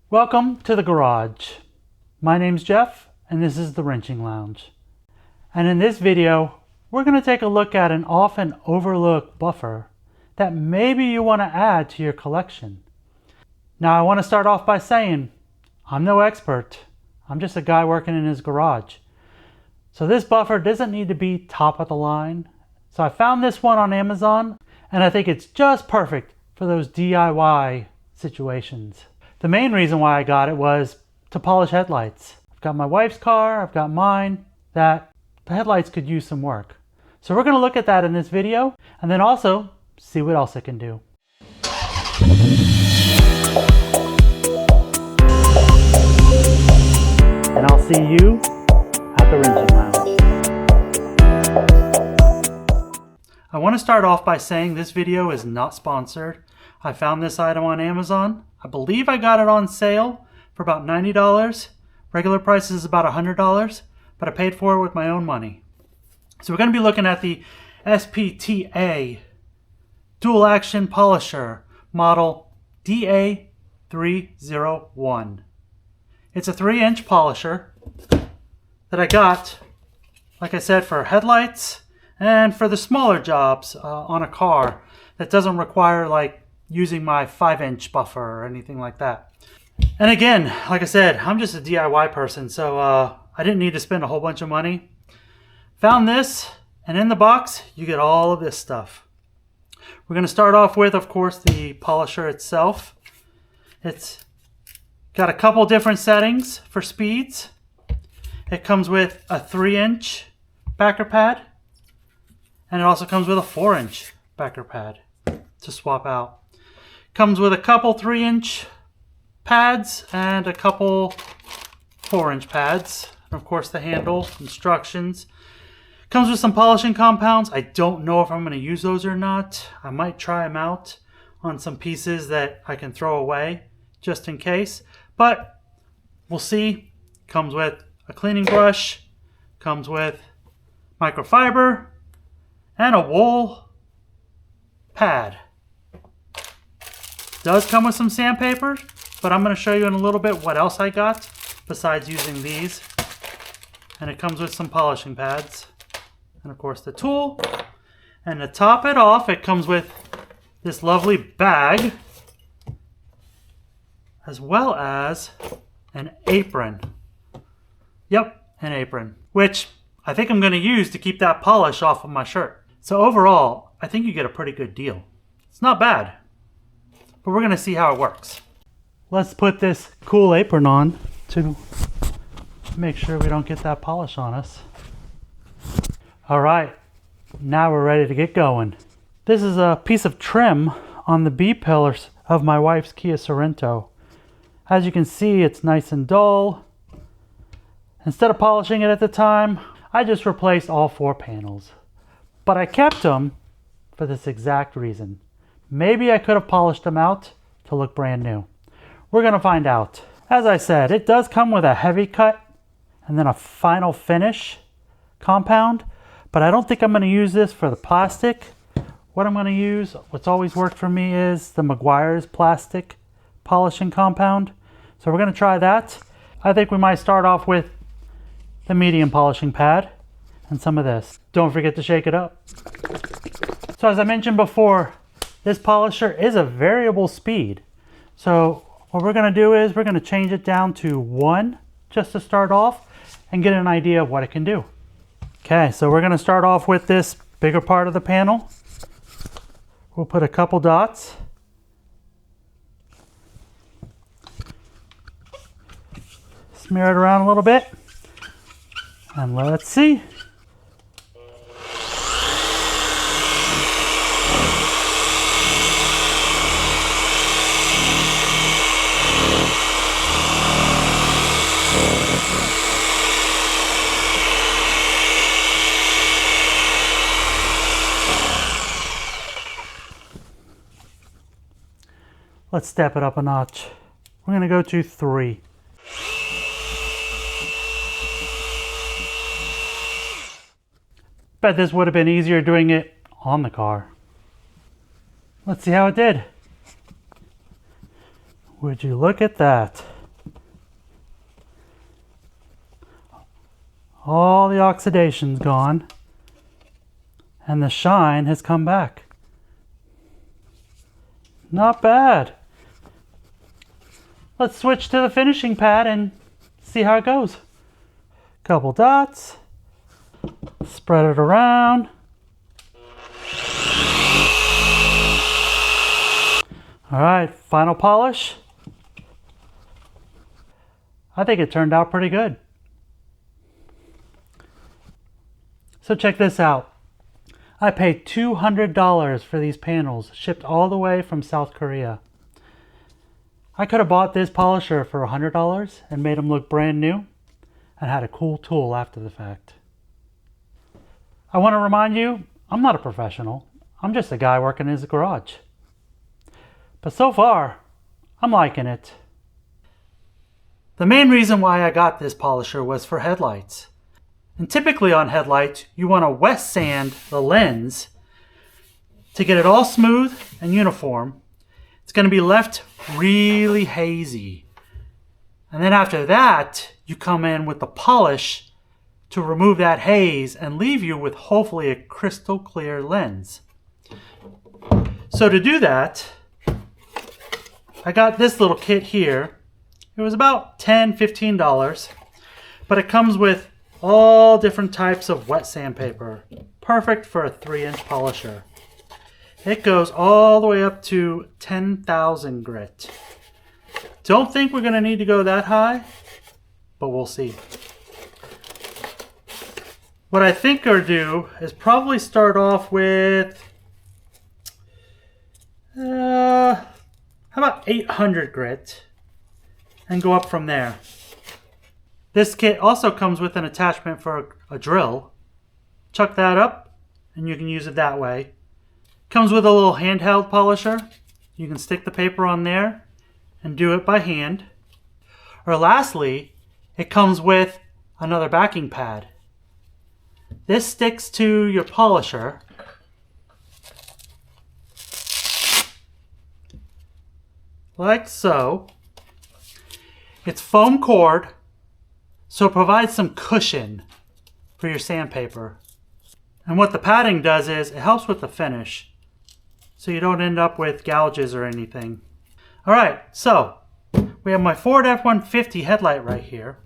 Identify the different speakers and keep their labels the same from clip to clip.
Speaker 1: Welcome to the garage. My name's Jeff and this is the Wrenching Lounge. And in this video, we're going to take a look at an often overlooked buffer that maybe you want to add to your collection. Now I want to start off by saying, I'm no expert. I'm just a guy working in his garage. So this buffer doesn't need to be top of the line. So I found this one on Amazon and I think it's just perfect for those DIY situations. The main reason why I got it was to polish headlights. I've got my wife's car, I've got mine, that the headlights could use some work. So we're going to look at that in this video and then also see what else it can do. And I'll see you at the Wrenching Lounge. I want to start off by saying this video is not sponsored. I found this item on Amazon. I believe I got it on sale for about $90. Regular price is about $100, but I paid for it with my own money. So we're going to be looking at the SPTA Dual Action Polisher model DA301. It's a 3-inch polisher that I got, like I said, for headlights and for the smaller jobs on a car that doesn't require like using my 5-inch buffer or anything like that. And again, like I said, I'm just a DIY person, so I didn't need to spend a whole bunch of money. Found this, and in the box, you get all of this stuff. We're going to start off with, of course, the polisher itself. It's got a couple different settings for speeds. It comes with a 3-inch backer pad, and it also comes with a 4-inch backer pad to swap out. Comes with a couple 3-inch pads and a couple 4-inch pads. And of course the handle, instructions. Comes with some polishing compounds. I don't know if I'm going to use those or not. I might try them out on some pieces that I can throw away just in case. But we'll see. Comes with a cleaning brush. Comes with microfiber and a wool pad. Does come with some sandpaper, but I'm going to show you in a little bit what else I got besides using these. And it comes with some polishing pads and of course the tool. And to top it off, it comes with this lovely bag as well as an apron. Yep, an apron, which I think I'm going to use to keep that polish off of my shirt. So overall, I think you get a pretty good deal. It's not bad. But we're going to see how it works. Let's put this cool apron on to make sure we don't get that polish on us. All right, now we're ready to get going. This is a piece of trim on the B-pillars of my wife's Kia Sorento. As you can see, it's nice and dull. Instead of polishing it at the time, I just replaced all 4 panels. But I kept them for this exact reason. Maybe I could have polished them out to look brand new. We're going to find out. As I said, it does come with a heavy cut and then a final finish compound, but I don't think I'm going to use this for the plastic. What I'm going to use, what's always worked for me, is the Meguiar's plastic polishing compound. So we're going to try that. I think we might start off with the medium polishing pad and some of this. Don't forget to shake it up. So as I mentioned before, this polisher is a variable speed. So what we're going to do is we're going to change it down to 1 just to start off and get an idea of what it can do. Okay, so we're going to start off with this bigger part of the panel. We'll put a couple dots. Smear it around a little bit. And let's see. Let's step it up a notch. We're going to go to 3. Bet this would have been easier doing it on the car. Let's see how it did. Would you look at that? All the oxidation's gone. And the shine has come back. Not bad. Let's switch to the finishing pad and see how it goes. Couple dots. Spread it around. All right, final polish. I think it turned out pretty good. So check this out. I paid $200 for these panels, shipped all the way from South Korea. I could have bought this polisher for $100 and made them look brand new and had a cool tool after the fact. I want to remind you, I'm not a professional. I'm just a guy working in his garage. But so far, I'm liking it. The main reason why I got this polisher was for headlights. And typically on headlights, you want to wet sand the lens to get it all smooth and uniform. It's going to be left really hazy. And then after that, you come in with the polish to remove that haze and leave you with hopefully a crystal clear lens. So to do that, I got this little kit here. It was about $10, $15, but it comes with all different types of wet sandpaper, perfect for a 3-inch polisher. It goes all the way up to 10,000 grit. Don't think we're going to need to go that high, but we'll see. What I think I'll do is probably start off with, how about 800 grit, and go up from there. This kit also comes with an attachment for a drill. Chuck that up and you can use it that way. Comes with a little handheld polisher. You can stick the paper on there and do it by hand. Or lastly, it comes with another backing pad. This sticks to your polisher. Like so. It's foam cord. So it provides some cushion for your sandpaper. And what the padding does is it helps with the finish, so you don't end up with gouges or anything. Alright, so we have my Ford F-150 headlight right here.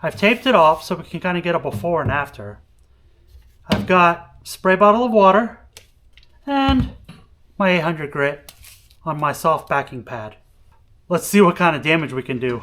Speaker 1: I've taped it off so we can kind of get a before and after. I've got a spray bottle of water and my 800 grit on my soft backing pad. Let's see what kind of damage we can do.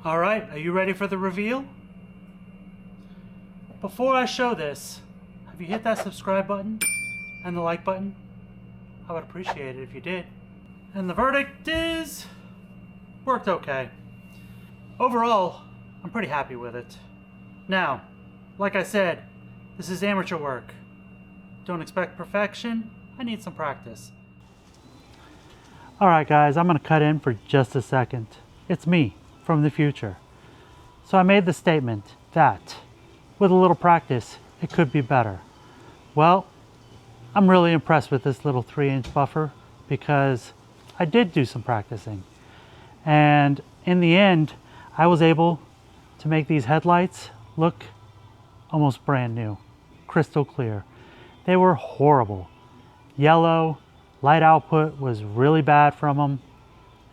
Speaker 1: Alright, are you ready for the reveal? Before I show this, have you hit that subscribe button and the like button? I would appreciate it if you did. And the verdict is, worked okay. Overall, I'm pretty happy with it. Now, like I said, this is amateur work. Don't expect perfection. I need some practice. Alright guys, I'm going to cut in for just a second. It's me from the future. So I made the statement that with a little practice, it could be better. Well, I'm really impressed with this little 3-inch buffer because I did do some practicing. And in the end, I was able to make these headlights look almost brand new, crystal clear. They were horrible. Yellow, light output was really bad from them,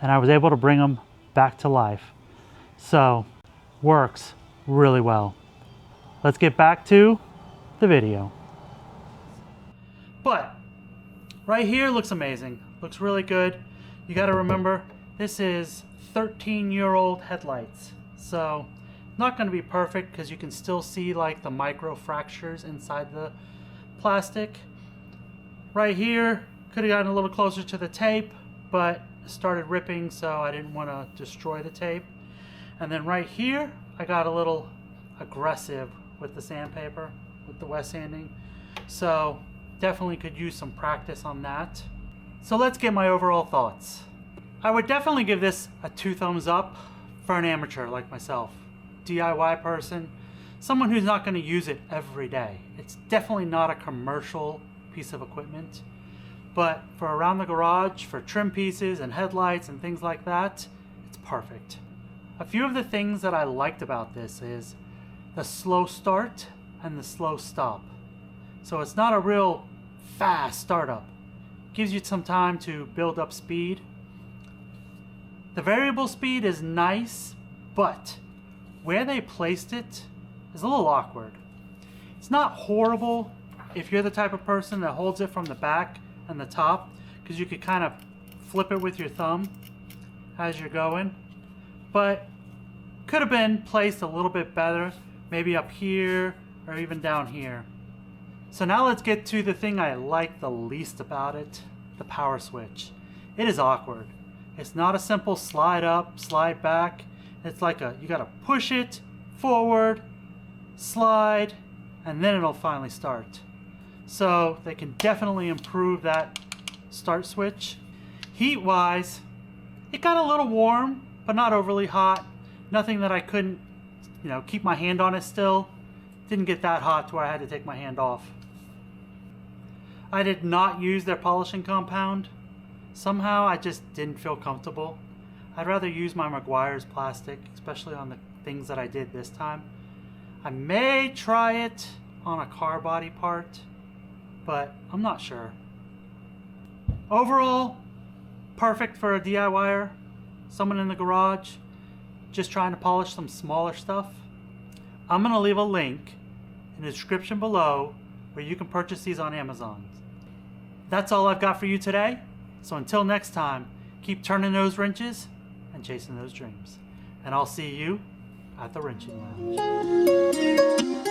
Speaker 1: and I was able to bring them back to life. So, works really well. Let's get back to the video. But, right here looks amazing. Looks really good. You gotta remember, this is 13-year-old headlights. So, Not going to be perfect because you can still see like the micro fractures inside the plastic. Right here, could have gotten a little closer to the tape, but it started ripping, so I didn't want to destroy the tape. And then right here, I got a little aggressive with the sandpaper, with the wet sanding. So definitely could use some practice on that. So let's get my overall thoughts. I would definitely give this a 2 thumbs up for an amateur like myself. DIY person, someone who's not going to use it every day. It's definitely not a commercial piece of equipment, but for around the garage, for trim pieces and headlights and things like that, it's perfect. A few of the things that I liked about this is the slow start and the slow stop. So it's not a real fast startup. It gives you some time to build up speed. The variable speed is nice, but where they placed it is a little awkward. It's not horrible if you're the type of person that holds it from the back and the top, because you could kind of flip it with your thumb as you're going, but could have been placed a little bit better, maybe up here or even down here. So now let's get to the thing I like the least about it, the power switch. It is awkward. It's not a simple slide up, slide back. It's like you gotta push it forward, slide, and then it'll finally start. So they can definitely improve that start switch. Heat wise, it got a little warm, but not overly hot. Nothing that I couldn't, keep my hand on it still. Didn't get that hot to where I had to take my hand off. I did not use their polishing compound. Somehow I just didn't feel comfortable. I'd rather use my Meguiar's plastic, especially on the things that I did this time. I may try it on a car body part, but I'm not sure. Overall, perfect for a DIYer, someone in the garage, just trying to polish some smaller stuff. I'm going to leave a link in the description below where you can purchase these on Amazon. That's all I've got for you today. So until next time, keep turning those wrenches and chasing those dreams. And I'll see you at the wrenching lounge.